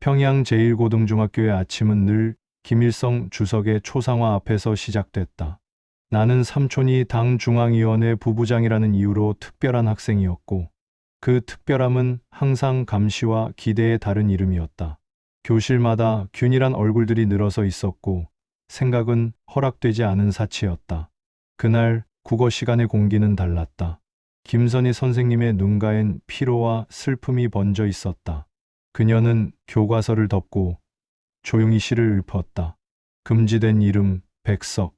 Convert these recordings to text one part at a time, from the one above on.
평양 제1고등중학교의 아침은 늘 김일성 주석의 초상화 앞에서 시작됐다. 나는 삼촌이 당 중앙위원회 부부장이라는 이유로 특별한 학생이었고, 그 특별함은 항상 감시와 기대의 다른 이름이었다. 교실마다 균일한 얼굴들이 늘어서 있었고, 생각은 허락되지 않은 사치였다. 그날 국어 시간의 공기는 달랐다. 김선희 선생님의 눈가엔 피로와 슬픔이 번져 있었다. 그녀는 교과서를 덮고 조용히 시를 읊었다. 금지된 이름, 백석,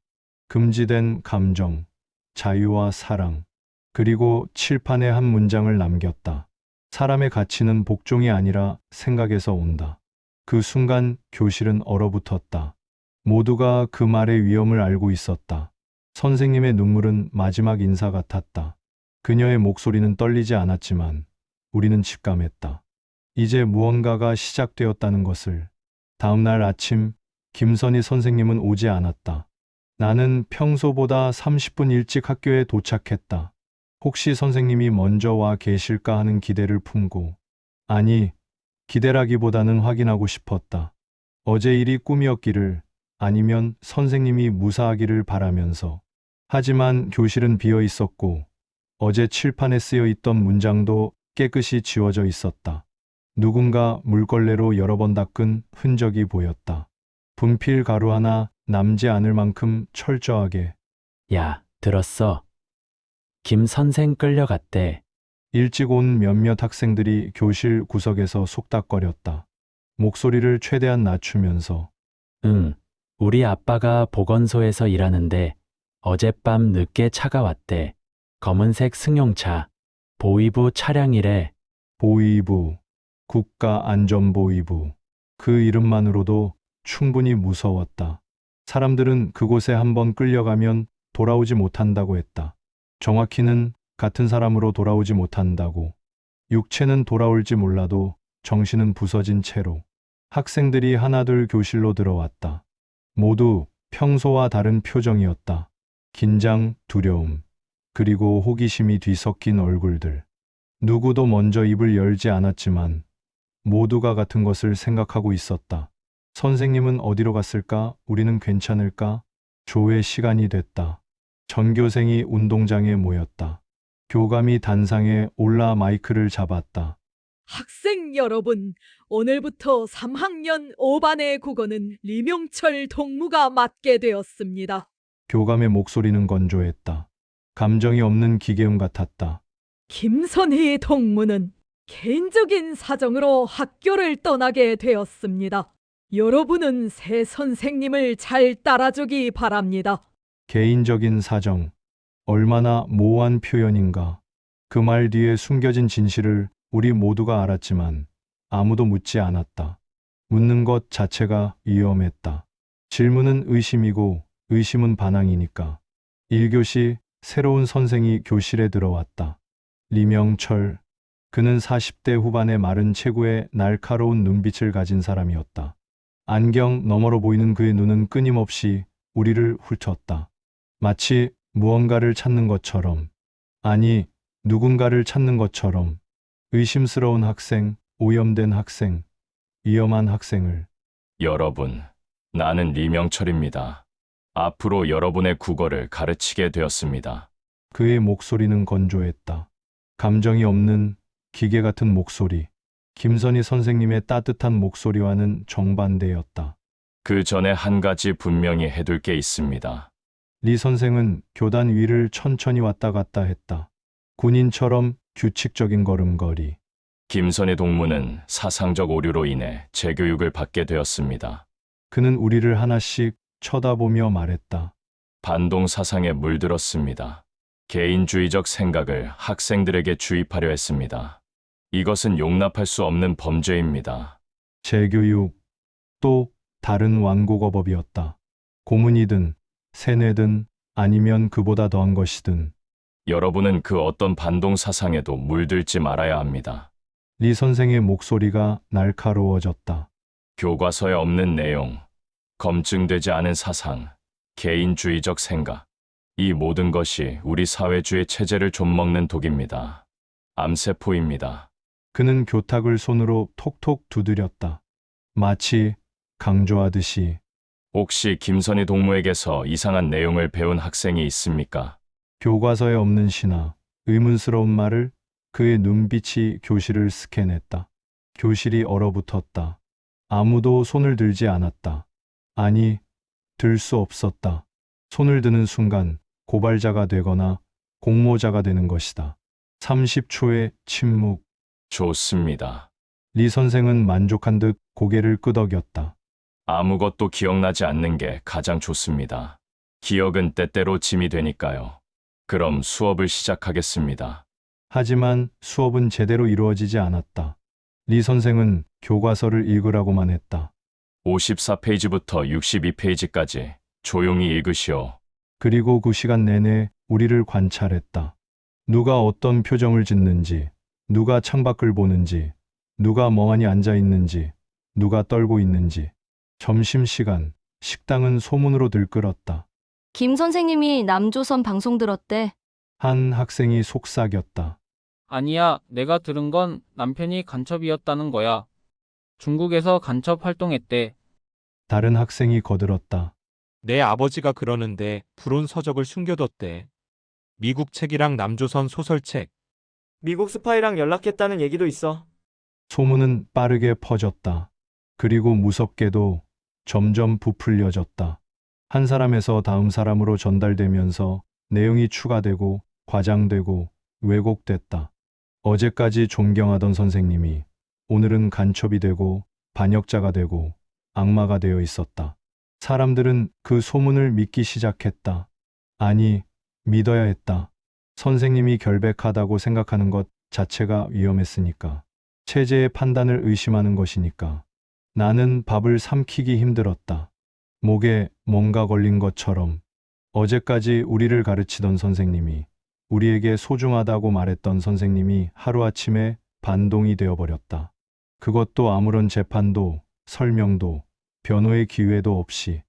금지된 감정, 자유와 사랑, 그리고 칠판에 한 문장을 남겼다. 사람의 가치는 복종이 아니라 생각에서 온다. 그 순간 교실은 얼어붙었다. 모두가 그 말의 위험을 알고 있었다. 선생님의 눈물은 마지막 인사 같았다. 그녀의 목소리는 떨리지 않았지만 우리는 직감했다. 이제 무언가가 시작되었다는 것을. 다음 날 아침 김선희 선생님은 오지 않았다. 나는 평소보다 30분 일찍 학교에 도착했다. 혹시 선생님이 먼저 와 계실까 하는 기대를 품고, 아니, 기대라기보다는 확인하고 싶었다. 어제 일이 꿈이었기를, 아니면 선생님이 무사하기를 바라면서. 하지만 교실은 비어 있었고, 어제 칠판에 쓰여 있던 문장도 깨끗이 지워져 있었다. 누군가 물걸레로 여러 번 닦은 흔적이 보였다. 분필 가루 하나 남지 않을 만큼 철저하게. 야, 들었어? 김 선생 끌려갔대. 일찍 온 몇몇 학생들이 교실 구석에서 속닥거렸다. 목소리를 최대한 낮추면서. 응, 우리 아빠가 보건소에서 일하는데 어젯밤 늦게 차가 왔대. 검은색 승용차, 보위부 차량이래. 보위부, 국가안전보위부. 그 이름만으로도 충분히 무서웠다. 사람들은 그곳에 한번 끌려가면 돌아오지 못한다고 했다. 정확히는 같은 사람으로 돌아오지 못한다고. 육체는 돌아올지 몰라도 정신은 부서진 채로. 학생들이 하나둘 교실로 들어왔다. 모두 평소와 다른 표정이었다. 긴장, 두려움, 그리고 호기심이 뒤섞인 얼굴들. 누구도 먼저 입을 열지 않았지만 모두가 같은 것을 생각하고 있었다. 선생님은 어디로 갔을까? 우리는 괜찮을까? 조회 시간이 됐다. 전교생이 운동장에 모였다. 교감이 단상에 올라 마이크를 잡았다. 학생 여러분, 오늘부터 3학년 5반의 국어는 리명철 동무가 맡게 되었습니다. 교감의 목소리는 건조했다. 감정이 없는 기계음 같았다. 김선희 동무는 개인적인 사정으로 학교를 떠나게 되었습니다. 여러분은 새 선생님을 잘 따라주기 바랍니다. 개인적인 사정. 얼마나 모호한 표현인가. 그 말 뒤에 숨겨진 진실을 우리 모두가 알았지만 아무도 묻지 않았다. 묻는 것 자체가 위험했다. 질문은 의심이고 의심은 반항이니까. 1교시 새로운 선생이 교실에 들어왔다. 리명철. 그는 40대 후반의 마른 체구에 날카로운 눈빛을 가진 사람이었다. 안경 너머로 보이는 그의 눈은 끊임없이 우리를 훑었다. 마치 무언가를 찾는 것처럼, 아니, 누군가를 찾는 것처럼. 의심스러운 학생, 오염된 학생, 위험한 학생을. 여러분, 나는 리명철입니다. 앞으로 여러분의 국어를 가르치게 되었습니다. 그의 목소리는 건조했다. 감정이 없는 기계 같은 목소리. 김선희 선생님의 따뜻한 목소리와는 정반대였다. 그 전에 한 가지 분명히 해둘 게 있습니다. 리 선생은 교단 위를 천천히 왔다 갔다 했다. 군인처럼 규칙적인 걸음걸이. 김선희 동무는 사상적 오류로 인해 재교육을 받게 되었습니다. 그는 우리를 하나씩 쳐다보며 말했다. 반동 사상에 물들었습니다. 개인주의적 생각을 학생들에게 주입하려 했습니다. 이것은 용납할 수 없는 범죄입니다. 재교육, 또 다른 완고거법이었다. 고문이든 세뇌든 아니면 그보다 더한 것이든. 여러분은 그 어떤 반동 사상에도 물들지 말아야 합니다. 리 선생의 목소리가 날카로워졌다. 교과서에 없는 내용, 검증되지 않은 사상, 개인주의적 생각, 이 모든 것이 우리 사회주의 체제를 좀먹는 독입니다. 암세포입니다. 그는 교탁을 손으로 톡톡 두드렸다. 마치 강조하듯이. 혹시 김선희 동무에게서 이상한 내용을 배운 학생이 있습니까? 교과서에 없는 신화, 의문스러운 말을 그의 눈빛이 교실을 스캔했다. 교실이 얼어붙었다. 아무도 손을 들지 않았다. 아니, 들 수 없었다. 손을 드는 순간 고발자가 되거나 공모자가 되는 것이다. 30초의 침묵. 좋습니다. 리 선생은 만족한 듯 고개를 끄덕였다. 아무것도 기억나지 않는 게 가장 좋습니다. 기억은 때때로 짐이 되니까요. 그럼 수업을 시작하겠습니다. 하지만 수업은 제대로 이루어지지 않았다. 리 선생은 교과서를 읽으라고만 했다. 54페이지부터 62페이지까지 조용히 읽으시오. 그리고 그 시간 내내 우리를 관찰했다. 누가 어떤 표정을 짓는지, 누가 창밖을 보는지, 누가 멍하니 앉아 있는지, 누가 떨고 있는지. 점심시간, 식당은 소문으로 들끓었다. 김 선생님이 남조선 방송 들었대. 한 학생이 속삭였다. 아니야, 내가 들은 건 남편이 간첩이었다는 거야. 중국에서 간첩 활동했대. 다른 학생이 거들었다. 내 아버지가 그러는데 불온 서적을 숨겨뒀대. 미국 책이랑 남조선 소설책. 미국 스파이랑 연락했다는 얘기도 있어. 소문은 빠르게 퍼졌다. 그리고 무섭게도 점점 부풀려졌다. 한 사람에서 다음 사람으로 전달되면서 내용이 추가되고 과장되고 왜곡됐다. 어제까지 존경하던 선생님이 오늘은 간첩이 되고 반역자가 되고 악마가 되어 있었다. 사람들은 그 소문을 믿기 시작했다. 아니, 믿어야 했다. 선생님이 결백하다고 생각하는 것 자체가 위험했으니까. 체제의 판단을 의심하는 것이니까. 나는 밥을 삼키기 힘들었다. 목에 뭔가 걸린 것처럼. 어제까지 우리를 가르치던 선생님이, 우리에게 소중하다고 말했던 선생님이 하루아침에 반동이 되어버렸다. 그것도 아무런 재판도, 설명도, 변호의 기회도 없이.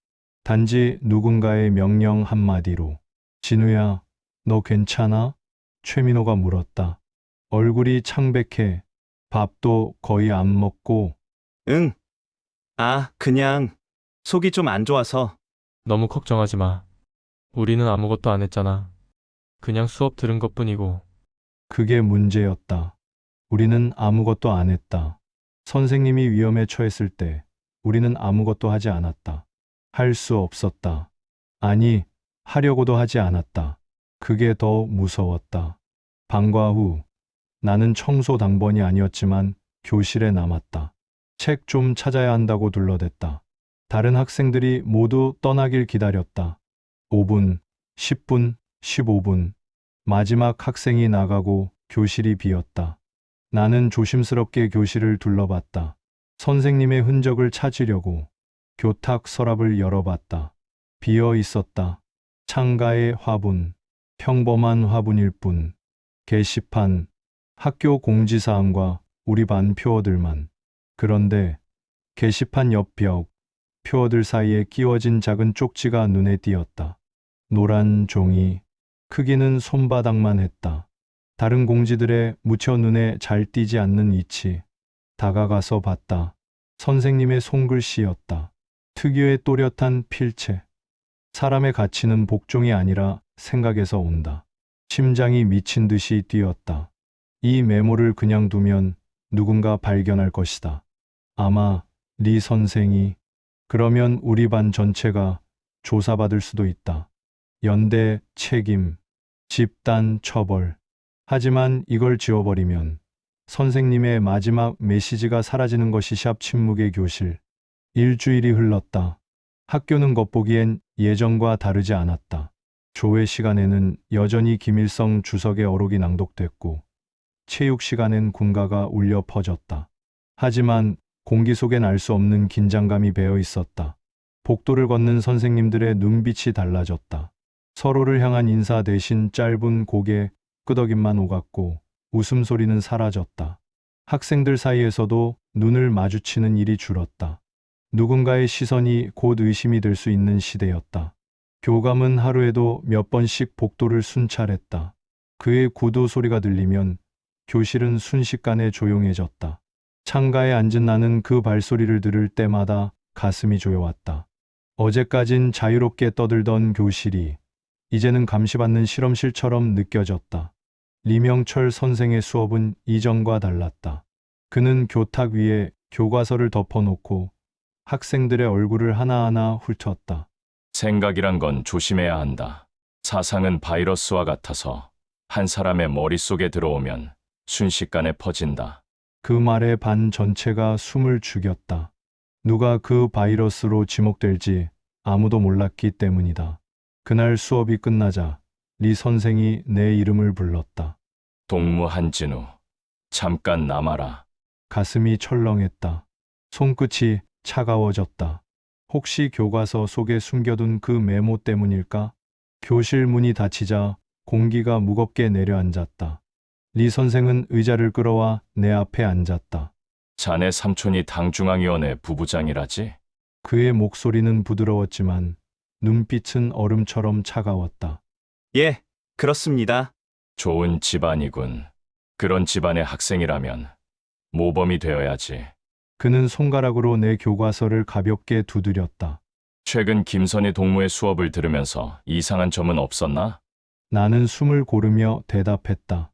단지 누군가의 명령 한마디로. 진우야, 너 괜찮아? 최민호가 물었다. 얼굴이 창백해. 밥도 거의 안 먹고. 응. 그냥 속이 좀 안 좋아서. 너무 걱정하지 마. 우리는 아무것도 안 했잖아. 그냥 수업 들은 것뿐이고. 그게 문제였다. 우리는 아무것도 안 했다. 선생님이 위험에 처했을 때 우리는 아무것도 하지 않았다. 할 수 없었다. 아니, 하려고도 하지 않았다. 그게 더 무서웠다. 방과 후 나는 청소 당번이 아니었지만 교실에 남았다. 책 좀 찾아야 한다고 둘러댔다. 다른 학생들이 모두 떠나길 기다렸다. 5분, 10분, 15분. 마지막 학생이 나가고 교실이 비었다. 나는 조심스럽게 교실을 둘러봤다. 선생님의 흔적을 찾으려고 교탁 서랍을 열어봤다. 비어 있었다. 창가의 화분, 평범한 화분일 뿐. 게시판, 학교 공지사항과 우리 반 표어들만. 그런데 게시판 옆 벽, 표어들 사이에 끼워진 작은 쪽지가 눈에 띄었다. 노란 종이, 크기는 손바닥만 했다. 다른 공지들에 묻혀 눈에 잘 띄지 않는 위치. 다가가서 봤다. 선생님의 손글씨였다. 특유의 또렷한 필체. 사람의 가치는 복종이 아니라 생각에서 온다. 심장이 미친 듯이 뛰었다. 이 메모를 그냥 두면 누군가 발견할 것이다. 아마 리 선생이. 그러면 우리 반 전체가 조사받을 수도 있다. 연대 책임, 집단 처벌. 하지만 이걸 지워버리면 선생님의 마지막 메시지가 사라지는 것이 샵 침묵의 교실. 일주일이 흘렀다. 학교는 겉보기엔 예전과 다르지 않았다. 조회 시간에는 여전히 김일성 주석의 어록이 낭독됐고 체육 시간엔 군가가 울려 퍼졌다. 하지만 공기 속엔 알 수 없는 긴장감이 배어 있었다. 복도를 걷는 선생님들의 눈빛이 달라졌다. 서로를 향한 인사 대신 짧은 고개 끄덕임만 오갔고 웃음소리는 사라졌다. 학생들 사이에서도 눈을 마주치는 일이 줄었다. 누군가의 시선이 곧 의심이 될 수 있는 시대였다. 교감은 하루에도 몇 번씩 복도를 순찰했다. 그의 구두 소리가 들리면 교실은 순식간에 조용해졌다. 창가에 앉은 나는 그 발소리를 들을 때마다 가슴이 조여왔다. 어제까진 자유롭게 떠들던 교실이 이제는 감시받는 실험실처럼 느껴졌다. 리명철 선생의 수업은 이전과 달랐다. 그는 교탁 위에 교과서를 덮어놓고 학생들의 얼굴을 하나하나 훑었다. 생각이란 건 조심해야 한다. 사상은 바이러스와 같아서 한 사람의 머릿속에 들어오면 순식간에 퍼진다. 그 말에 반 전체가 숨을 죽였다. 누가 그 바이러스로 지목될지 아무도 몰랐기 때문이다. 그날 수업이 끝나자 리 선생이 내 이름을 불렀다. 동무 한진우, 잠깐 남아라. 가슴이 철렁했다. 손끝이 차가워졌다. 혹시 교과서 속에 숨겨둔 그 메모 때문일까? 교실 문이 닫히자 공기가 무겁게 내려앉았다. 리 선생은 의자를 끌어와 내 앞에 앉았다. 자네 삼촌이 당중앙위원회 부부장이라지? 그의 목소리는 부드러웠지만 눈빛은 얼음처럼 차가웠다. 예, 그렇습니다. 좋은 집안이군. 그런 집안의 학생이라면 모범이 되어야지. 그는 손가락으로 내 교과서를 가볍게 두드렸다. 최근 김선희 동무의 수업을 들으면서 이상한 점은 없었나? 나는 숨을 고르며 대답했다.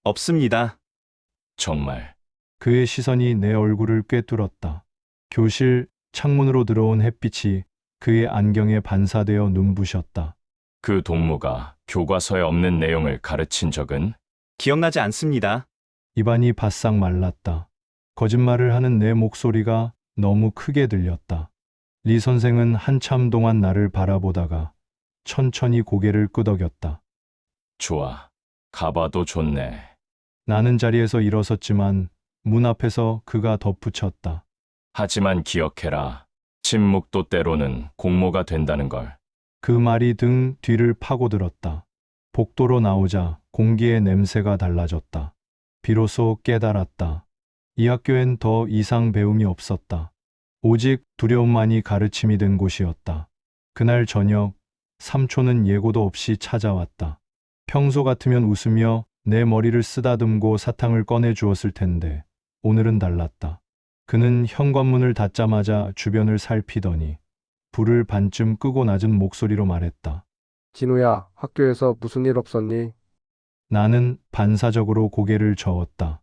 없습니다. 정말. 그의 시선이 내 얼굴을 꿰뚫었다. 교실 창문으로 들어온 햇빛이 그의 안경에 반사되어 눈부셨다. 그 동무가 교과서에 없는 내용을 가르친 적은? 기억나지 않습니다. 입안이 바싹 말랐다. 거짓말을 하는 내 목소리가 너무 크게 들렸다. 리 선생은 한참 동안 나를 바라보다가 천천히 고개를 끄덕였다. 좋아. 가봐도 좋네. 나는 자리에서 일어섰지만 문 앞에서 그가 덧붙였다. 하지만 기억해라. 침묵도 때로는 공모가 된다는 걸. 그 말이 등 뒤를 파고들었다. 복도로 나오자 공기의 냄새가 달라졌다. 비로소 깨달았다. 이 학교엔 더 이상 배움이 없었다. 오직 두려움만이 가르침이 된 곳이었다. 그날 저녁 삼촌은 예고도 없이 찾아왔다. 평소 같으면 웃으며 내 머리를 쓰다듬고 사탕을 꺼내 주었을 텐데 오늘은 달랐다. 그는 현관문을 닫자마자 주변을 살피더니 불을 반쯤 끄고 낮은 목소리로 말했다. 진우야, 학교에서 무슨 일 없었니? 나는 반사적으로 고개를 저었다.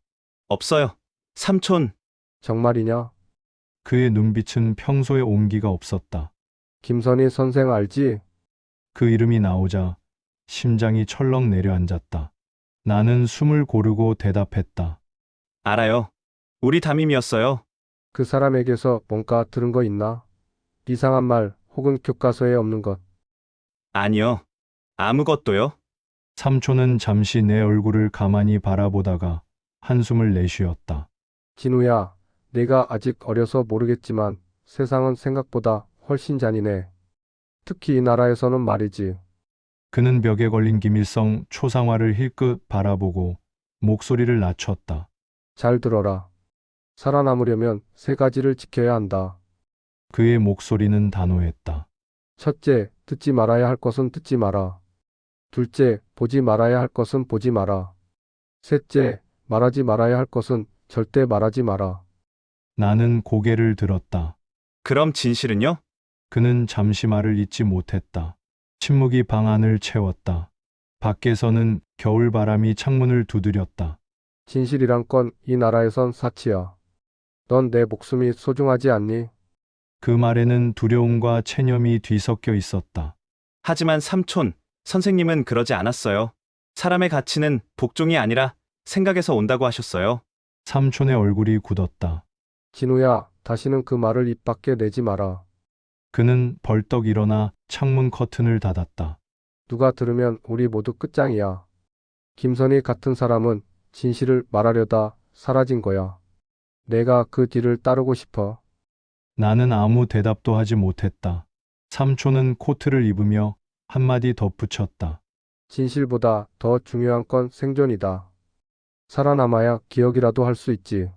없어요. 삼촌, 정말이냐? 그의 눈빛은 평소에 온기가 없었다. 김선희 선생 알지? 그 이름이 나오자 심장이 철렁 내려앉았다. 나는 숨을 고르고 대답했다. 알아요. 우리 담임이었어요. 그 사람에게서 뭔가 들은 거 있나? 이상한 말 혹은 교과서에 없는 것. 아니요. 아무것도요. 삼촌은 잠시 내 얼굴을 가만히 바라보다가 한숨을 내쉬었다. 진우야, 내가 아직 어려서 모르겠지만 세상은 생각보다 훨씬 잔인해. 특히 이 나라에서는 말이지. 그는 벽에 걸린 김일성 초상화를 힐끗 바라보고 목소리를 낮췄다. 잘 들어라. 살아남으려면 세 가지를 지켜야 한다. 그의 목소리는 단호했다. 첫째, 듣지 말아야 할 것은 듣지 마라. 둘째, 보지 말아야 할 것은 보지 마라. 셋째, 말하지 말아야 할 것은 절대 말하지 마라. 나는 고개를 들었다. 그럼 진실은요? 그는 잠시 말을 잇지 못했다. 침묵이 방 안을 채웠다. 밖에서는 겨울바람이 창문을 두드렸다. 진실이란 건 이 나라에선 사치야. 넌 내 목숨이 소중하지 않니? 그 말에는 두려움과 체념이 뒤섞여 있었다. 하지만 삼촌, 선생님은 그러지 않았어요. 사람의 가치는 복종이 아니라 생각에서 온다고 하셨어요. 삼촌의 얼굴이 굳었다. 진우야, 다시는 그 말을 입 밖에 내지 마라. 그는 벌떡 일어나 창문 커튼을 닫았다. 누가 들으면 우리 모두 끝장이야. 김선희 같은 사람은 진실을 말하려다 사라진 거야. 내가 그 뒤를 따르고 싶어. 나는 아무 대답도 하지 못했다. 삼촌은 코트를 입으며 한마디 덧붙였다. 진실보다 더 중요한 건 생존이다. 살아남아야 기억이라도 할 수 있지.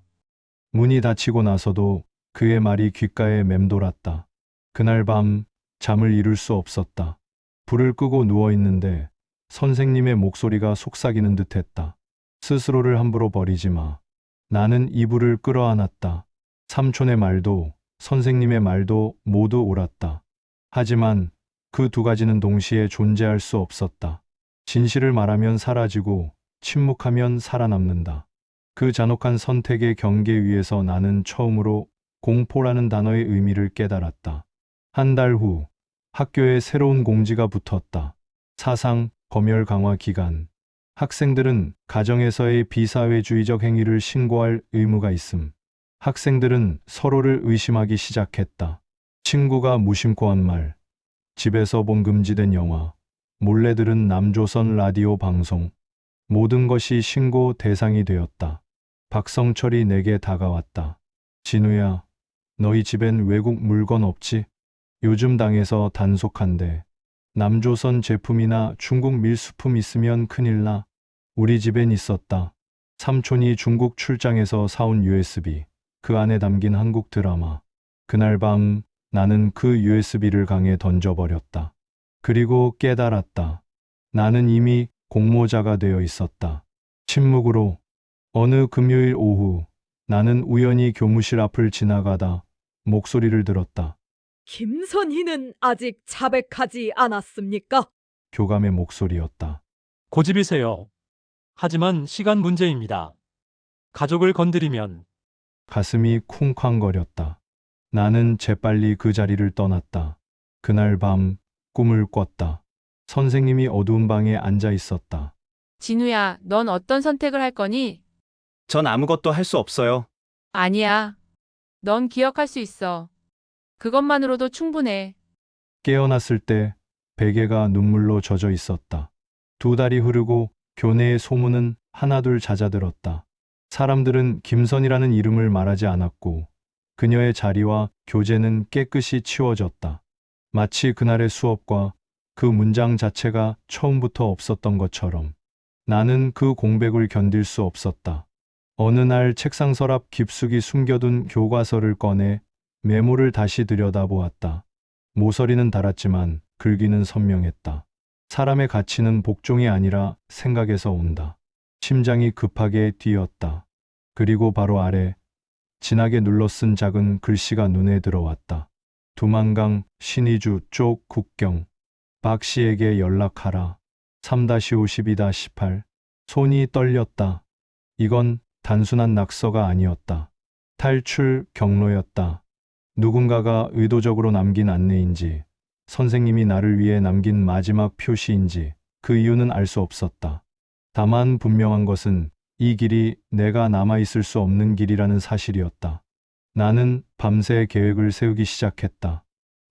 문이 닫히고 나서도 그의 말이 귓가에 맴돌았다. 그날 밤 잠을 이룰 수 없었다. 불을 끄고 누워 있는데 선생님의 목소리가 속삭이는 듯했다. 스스로를 함부로 버리지 마. 나는 이불을 끌어안았다. 삼촌의 말도 선생님의 말도 모두 옳았다. 하지만 그 두 가지는 동시에 존재할 수 없었다. 진실을 말하면 사라지고 침묵하면 살아남는다. 그 잔혹한 선택의 경계 위에서 나는 처음으로 공포라는 단어의 의미를 깨달았다. 한 달 후 학교에 새로운 공지가 붙었다. 사상 검열 강화 기간. 학생들은 가정에서의 비사회주의적 행위를 신고할 의무가 있음. 학생들은 서로를 의심하기 시작했다. 친구가 무심코 한 말, 집에서 본 금지된 영화, 몰래 들은 남조선 라디오 방송. 모든 것이 신고 대상이 되었다. 박성철이 내게 다가왔다. 진우야, 너희 집엔 외국 물건 없지? 요즘 당에서 단속한대. 남조선 제품이나 중국 밀수품 있으면 큰일 나. 우리 집엔 있었다. 삼촌이 중국 출장에서 사온 USB. 그 안에 담긴 한국 드라마. 그날 밤 나는 그 USB를 강에 던져버렸다. 그리고 깨달았다. 나는 이미 공모자가 되어 있었다. 침묵으로 어느 금요일 오후 나는 우연히 교무실 앞을 지나가다 목소리를 들었다. 김선희는 아직 자백하지 않았습니까? 교감의 목소리였다. 고집이세요. 하지만 시간 문제입니다. 가족을 건드리면 가슴이 쿵쾅거렸다. 나는 재빨리 그 자리를 떠났다. 그날 밤 꿈을 꿨다. 선생님이 어두운 방에 앉아 있었다. 진우야, 넌 어떤 선택을 할 거니? 전 아무것도 할 수 없어요. 아니야. 넌 기억할 수 있어. 그것만으로도 충분해. 깨어났을 때 베개가 눈물로 젖어 있었다. 두 달이 흐르고 교내의 소문은 하나둘 잦아들었다. 사람들은 김선이라는 이름을 말하지 않았고 그녀의 자리와 교재는 깨끗이 치워졌다. 마치 그날의 수업과 그 문장 자체가 처음부터 없었던 것처럼. 나는 그 공백을 견딜 수 없었다. 어느 날 책상 서랍 깊숙이 숨겨둔 교과서를 꺼내 메모를 다시 들여다보았다. 모서리는 달았지만 글귀는 선명했다. 사람의 가치는 복종이 아니라 생각에서 온다. 심장이 급하게 뛰었다. 그리고 바로 아래 진하게 눌러쓴 작은 글씨가 눈에 들어왔다. 두만강 신의주 쪽 국경. 박 씨에게 연락하라. 3-52-18. 손이 떨렸다. 이건 단순한 낙서가 아니었다. 탈출 경로였다. 누군가가 의도적으로 남긴 안내인지, 선생님이 나를 위해 남긴 마지막 표시인지 그 이유는 알 수 없었다. 다만 분명한 것은 이 길이 내가 남아있을 수 없는 길이라는 사실이었다. 나는 밤새 계획을 세우기 시작했다.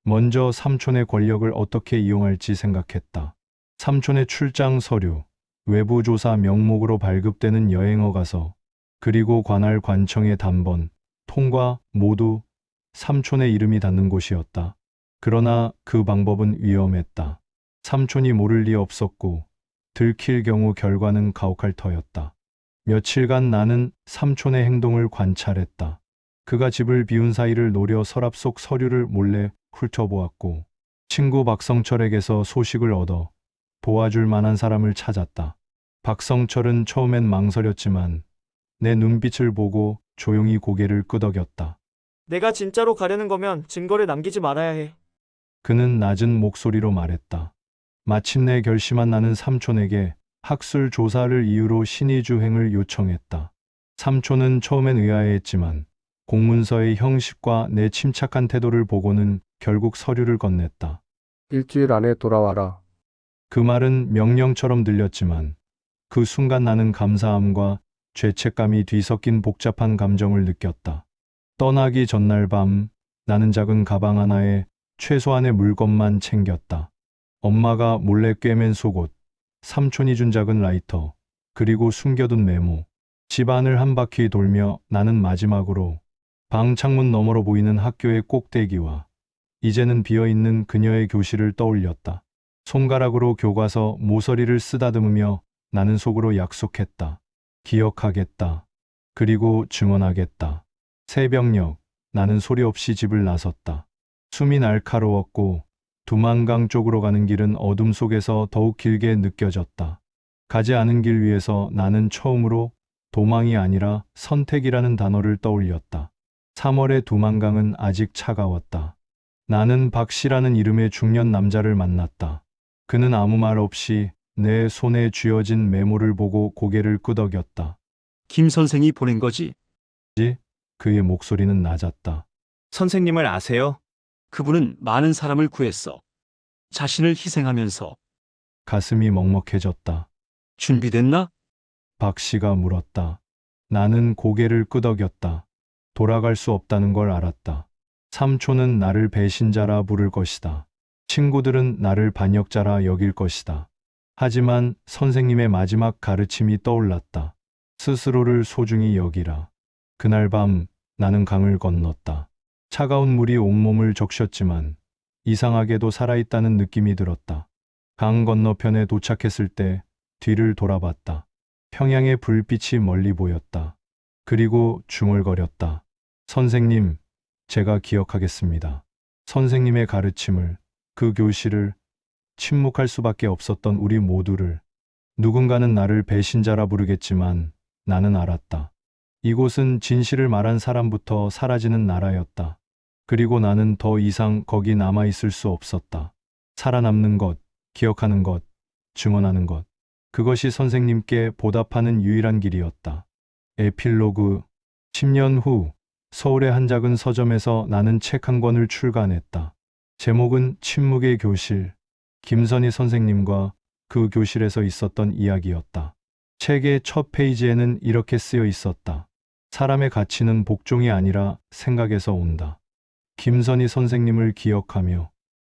먼저 삼촌의 권력을 어떻게 이용할지 생각했다. 삼촌의 출장 서류, 외부 조사 명목으로 발급되는 여행어 가서, 그리고 관할 관청의 단번, 통과 모두 삼촌의 이름이 닿는 곳이었다. 그러나 그 방법은 위험했다. 삼촌이 모를 리 없었고 들킬 경우 결과는 가혹할 터였다. 며칠간 나는 삼촌의 행동을 관찰했다. 그가 집을 비운 사이를 노려 서랍 속 서류를 몰래 훑어보았고 친구 박성철에게서 소식을 얻어 도와줄 만한 사람을 찾았다. 박성철은 처음엔 망설였지만 내 눈빛을 보고 조용히 고개를 끄덕였다. 내가 진짜로 가려는 거면 증거를 남기지 말아야 해. 그는 낮은 목소리로 말했다. 마침내 결심한 나는 삼촌에게 학술 조사를 이유로 신의주행을 요청했다. 삼촌은 처음엔 의아해했지만 공문서의 형식과 내 침착한 태도를 보고는 결국 서류를 건넸다. 일주일 안에 돌아와라. 그 말은 명령처럼 들렸지만 그 순간 나는 감사함과 죄책감이 뒤섞인 복잡한 감정을 느꼈다. 떠나기 전날 밤 나는 작은 가방 하나에 최소한의 물건만 챙겼다. 엄마가 몰래 꿰맨 속옷, 삼촌이 준 작은 라이터, 그리고 숨겨둔 메모. 집안을 한 바퀴 돌며 나는 마지막으로 방 창문 너머로 보이는 학교의 꼭대기와 이제는 비어있는 그녀의 교실을 떠올렸다. 손가락으로 교과서 모서리를 쓰다듬으며 나는 속으로 약속했다. 기억하겠다. 그리고 증언하겠다. 새벽녘 나는 소리 없이 집을 나섰다. 숨이 날카로웠고 두만강 쪽으로 가는 길은 어둠 속에서 더욱 길게 느껴졌다. 가지 않은 길 위에서 나는 처음으로 도망이 아니라 선택이라는 단어를 떠올렸다. 3월의 두만강은 아직 차가웠다. 나는 박씨라는 이름의 중년 남자를 만났다. 그는 아무 말 없이 내 손에 쥐어진 메모를 보고 고개를 끄덕였다. 김 선생이 보낸 거지. 그의 목소리는 낮았다. 선생님을 아세요? 그분은 많은 사람을 구했어. 자신을 희생하면서. 가슴이 먹먹해졌다. 준비됐나? 박씨가 물었다. 나는 고개를 끄덕였다. 돌아갈 수 없다는 걸 알았다. 삼촌은 나를 배신자라 부를 것이다. 친구들은 나를 반역자라 여길 것이다. 하지만 선생님의 마지막 가르침이 떠올랐다. 스스로를 소중히 여기라. 그날 밤 나는 강을 건넜다. 차가운 물이 온몸을 적셨지만 이상하게도 살아있다는 느낌이 들었다. 강 건너편에 도착했을 때 뒤를 돌아봤다. 평양의 불빛이 멀리 보였다. 그리고 중얼거렸다. 선생님, 제가 기억하겠습니다. 선생님의 가르침을, 그 교실을, 침묵할 수밖에 없었던 우리 모두를. 누군가는 나를 배신자라 부르겠지만 나는 알았다. 이곳은 진실을 말한 사람부터 사라지는 나라였다. 그리고 나는 더 이상 거기 남아 있을 수 없었다. 살아남는 것, 기억하는 것, 증언하는 것. 그것이 선생님께 보답하는 유일한 길이었다. 에필로그. 10년 후 서울의 한 작은 서점에서 나는 책 한 권을 출간했다. 제목은 침묵의 교실. 김선희 선생님과 그 교실에서 있었던 이야기였다. 책의 첫 페이지에는 이렇게 쓰여 있었다. 사람의 가치는 복종이 아니라 생각에서 온다. 김선희 선생님을 기억하며